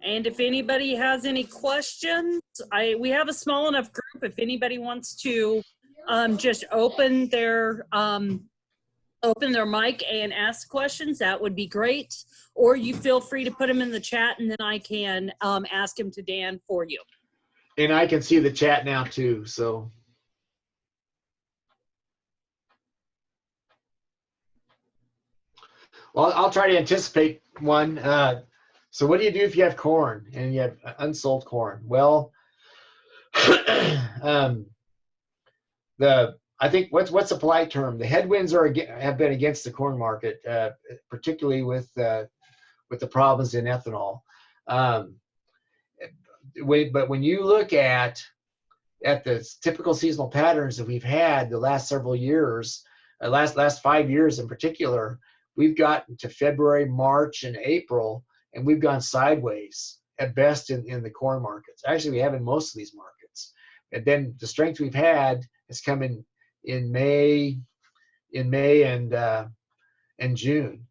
And if anybody has any questions, we have a small enough group. If anybody wants to just open their mic and ask questions, that would be great. Or you feel free to put them in the chat, and then I can ask them to Dan for you. And I can see the chat now too, so. Well, I'll try to anticipate one. So what do you do if you have corn and you have unsold corn? Well, I think what's a polite term? The headwinds have been against the corn market, particularly with the problems in ethanol. But when you look at the typical seasonal patterns that we've had the last several years, last 5 years in particular, we've gotten to February, March, and April, and we've gone sideways at best in the corn markets. Actually, we have in most of these markets. And then the strength we've had has come in May and June.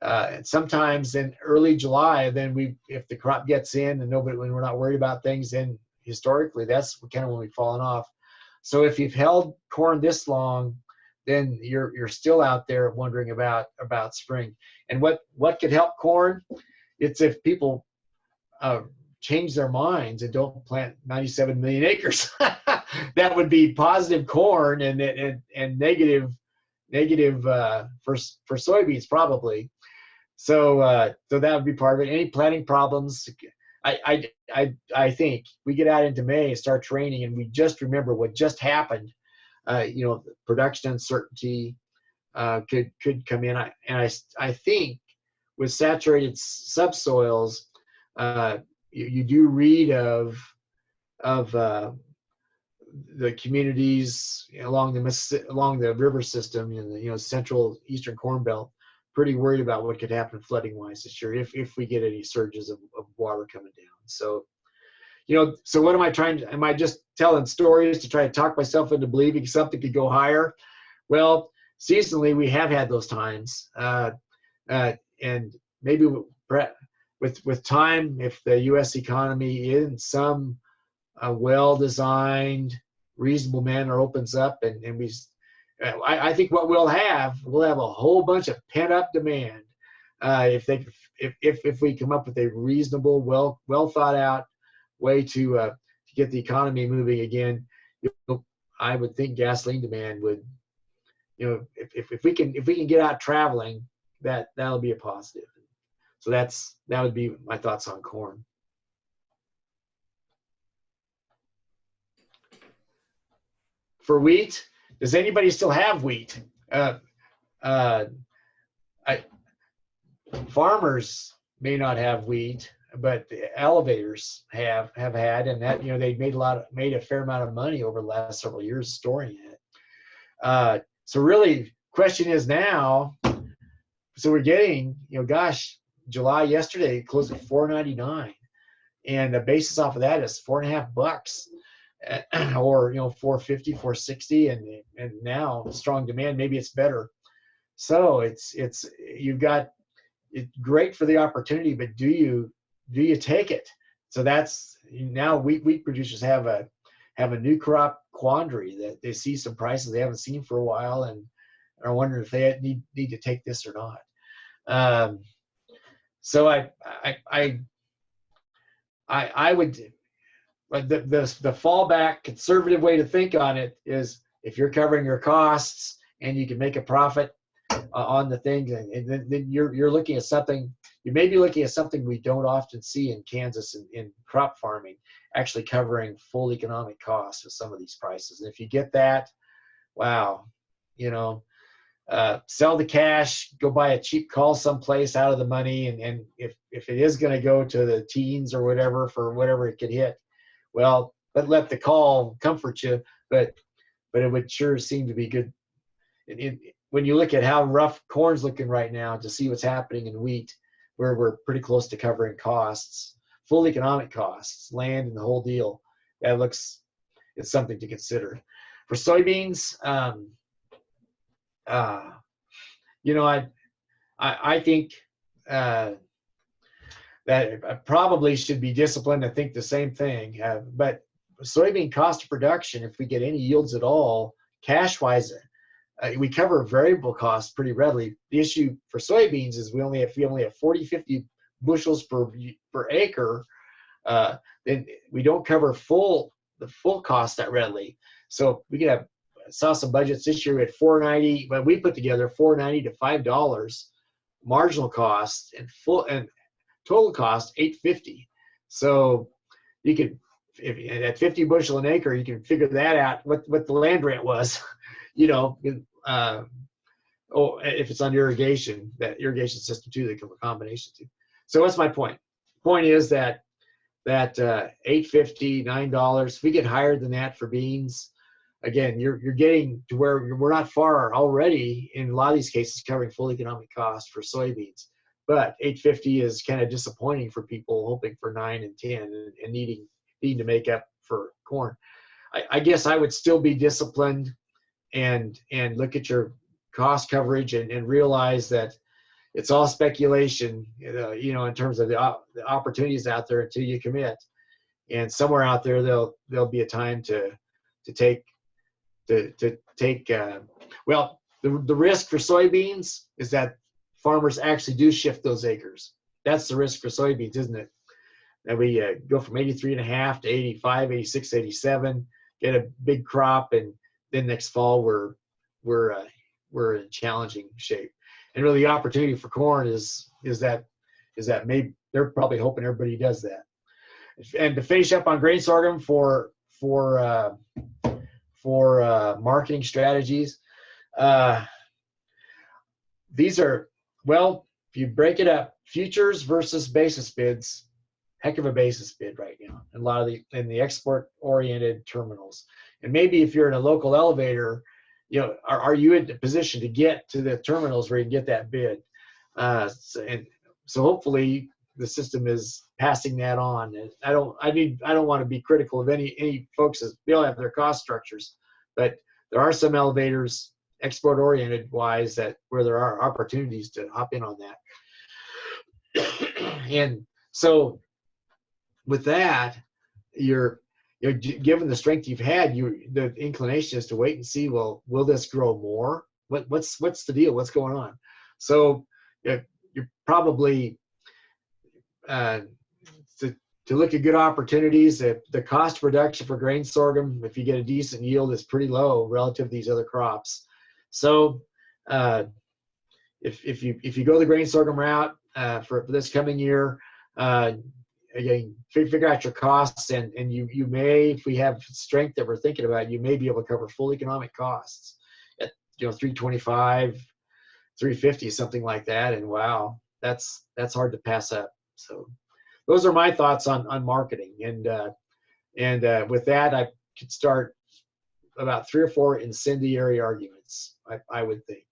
And sometimes in early July, then if the crop gets in and when we're not worried about things, then historically that's kind of when we've fallen off. So if you've held corn this long, then you're still out there wondering about spring. And what could help corn? It's if people change their minds and don't plant 97 million acres. That would be positive corn and negative for soybeans probably. So that would be part of it. Any planting problems? I think we get out into May and start training, and we just remember what just happened. Production uncertainty could come in, and I think with saturated subsoils, you do read of the communities along the river system in the central eastern corn belt pretty worried about what could happen flooding wise this year if we get any surges of water coming down. So so what am I trying to, am I just telling stories to try to talk myself into believing something could go higher? Well, seasonally, we have had those times. And maybe with time, if the U.S. economy in some well-designed, reasonable manner opens up, and I think what we'll have a whole bunch of pent-up demand if we come up with a reasonable, well thought out way to get the economy moving again. I would think gasoline demand would, if we can get out traveling, that'll be a positive. So that would be my thoughts on corn. For wheat, does anybody still have wheat? Farmers may not have wheat, but the elevators have had, and that they made a fair amount of money over the last several years storing it. So really, question is now. So we're getting, July yesterday closed at $4.99, and the basis off of that is $4.50, or $4.50, $4.60, and now strong demand. Maybe it's better. So it's great for the opportunity, but do you take it? So that's now wheat producers have a new crop quandary that they see some prices they haven't seen for a while and are wondering if they need to take this or not. So I would, the fallback conservative way to think on it is if you're covering your costs and you can make a profit on the thing, and then you're looking at something. You may be looking at something we don't often see in Kansas in crop farming, actually covering full economic costs with some of these prices. And if you get that, wow, sell the cash, go buy a cheap call someplace out of the money, and if it is going to go to the teens or whatever for whatever it could hit, well, but let the call comfort you. But it would sure seem to be good. When you look at how rough corn's looking right now, to see what's happening in wheat, where we're pretty close to covering costs, full economic costs, land and the whole deal, it's something to consider. For soybeans, I think that I probably should be disciplined to think the same thing. But soybean cost of production, if we get any yields at all, cash-wise, we cover variable costs pretty readily. The issue for soybeans is we only have 40, 50 bushels per acre. Then we don't cover the full cost that readily. So we could have, saw some budgets this year at $4.90, but we put together $4.90 to $5 marginal cost, and total cost $8.50. So you could, if at 50 bushel an acre, you can figure that out what the land rent was, you know. If it's on irrigation, that irrigation system too, they come a combination too. So what's my point? Point is that $8.50, $9, if we get higher than that for beans, again, you're getting to where we're not far already in a lot of these cases covering full economic cost for soybeans. But $8.50 is kind of disappointing for people hoping for 9 and 10 and needing to make up for corn. I guess I would still be disciplined and look at your cost coverage and realize that it's all speculation, you know, in terms of the opportunities out there until you commit. And somewhere out there, there'll be a time to take. Well, the risk for soybeans is that farmers actually do shift those acres. That's the risk for soybeans, isn't it? That we go from 83.5 to 85, 86, 87, get a big crop, and then next fall we're in challenging shape. And really, the opportunity for corn is that maybe they're probably hoping everybody does that. And to finish up on grain sorghum for marketing strategies, these are, well, if you break it up, futures versus basis bids, heck of a basis bid right now. And a lot of in the export-oriented terminals. And maybe if you're in a local elevator, you know, are you in a position to get to the terminals where you can get that bid? So hopefully the system is passing that on. And I don't want to be critical of any folks as they all have their cost structures, but there are some elevators export-oriented wise where there are opportunities to hop in on that. And so with that, you're given the strength you've had, the inclination is to wait and see, well, will this grow more? What's the deal? What's going on? So you're probably to look at good opportunities. The cost of production for grain sorghum, if you get a decent yield, is pretty low relative to these other crops. So if you go the grain sorghum route for this coming year, again, figure out your costs, and you may, if we have strength that we're thinking about, you may be able to cover full economic costs at 325, 350, something like that. And wow, that's hard to pass up. So those are my thoughts on marketing. And with that, I could start about 3 or 4 incendiary arguments, I would think.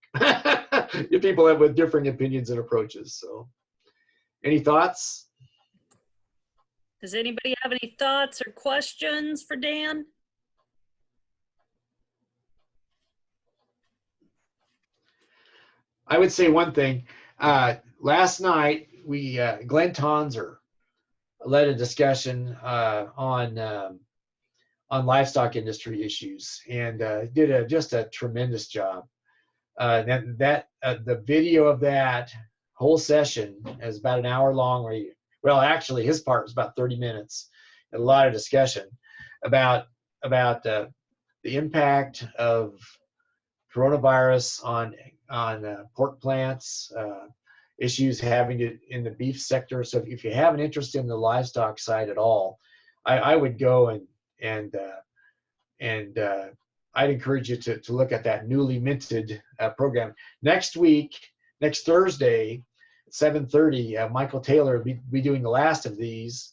You people have with differing opinions and approaches. So any thoughts? Does anybody have any thoughts or questions for Dan? I would say one thing. Last night, Glenn Tonser led a discussion on livestock industry issues, and did just a tremendous job. The video of that whole session is about an hour long. Well, actually, his part was about 30 minutes. A lot of discussion about the impact of coronavirus on pork plants, issues having it in the beef sector. So if you have an interest in the livestock side at all, I would go and I'd encourage you to look at that newly minted program. Next Thursday, 7:30, Michael Taylor will be doing the last of these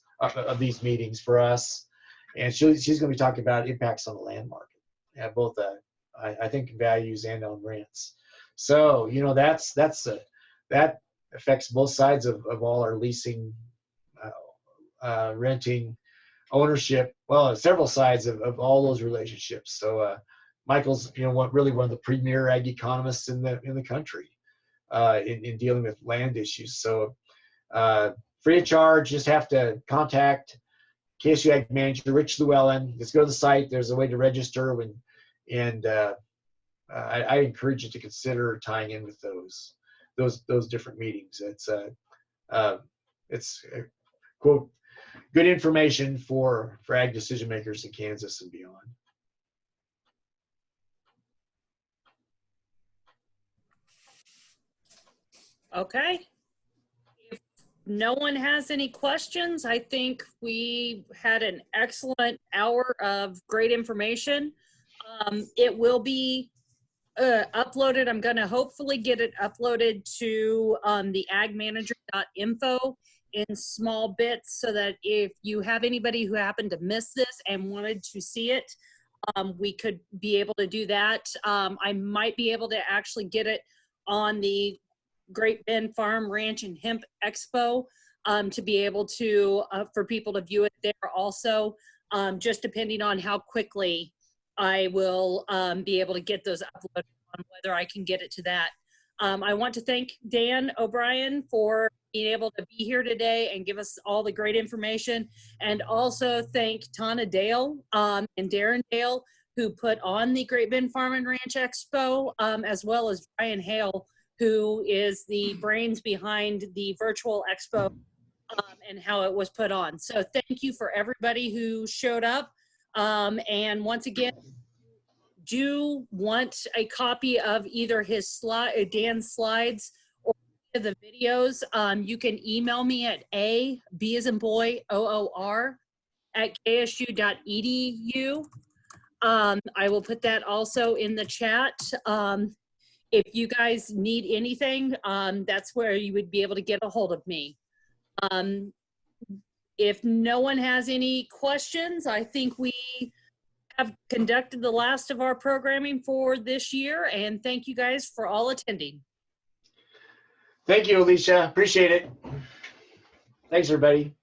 meetings for us, and she's going to be talking about impacts on the land market, both I think values and on rents. So that affects both sides of all our leasing, renting, ownership. Well, several sides of all those relationships. So Michael's one of the premier ag economists in the country. In dealing with land issues. So free of charge. Just have to contact KSU Ag Manager Rich Llewellyn. Just go to the site. There's a way to register, and I encourage you to consider tying in with those different meetings. It's quote good information for ag decision makers in Kansas and beyond. Okay. If no one has any questions, I think we had an excellent hour of great information. It will be uploaded. I'm going to hopefully get it uploaded to the agmanager.info in small bits so that if you have anybody who happened to miss this and wanted to see it, we could be able to do that. I might be able to actually get it on the Great Bend Farm Ranch and Hemp Expo to be able to, for people to view it there also, just depending on how quickly I will be able to get those uploaded on whether I can get it to that. I want to thank Dan O'Brien for being able to be here today and give us all the great information, and also thank Tana Dale and Darren Dale who put on the Great Bend Farm and Ranch Expo, as well as Brian Hale, who is the brains behind the virtual expo and how it was put on. So thank you for everybody who showed up. And once again, do want a copy of either his Dan's slides or the videos, you can email me at B as in boy, OOR @ksu.edu. I will put that also in the chat. If you guys need anything, that's where you would be able to get a hold of me. If no one has any questions, I think we have conducted the last of our programming for this year, and thank you guys for all attending. Thank you, Alicia. Appreciate it. Thanks, everybody.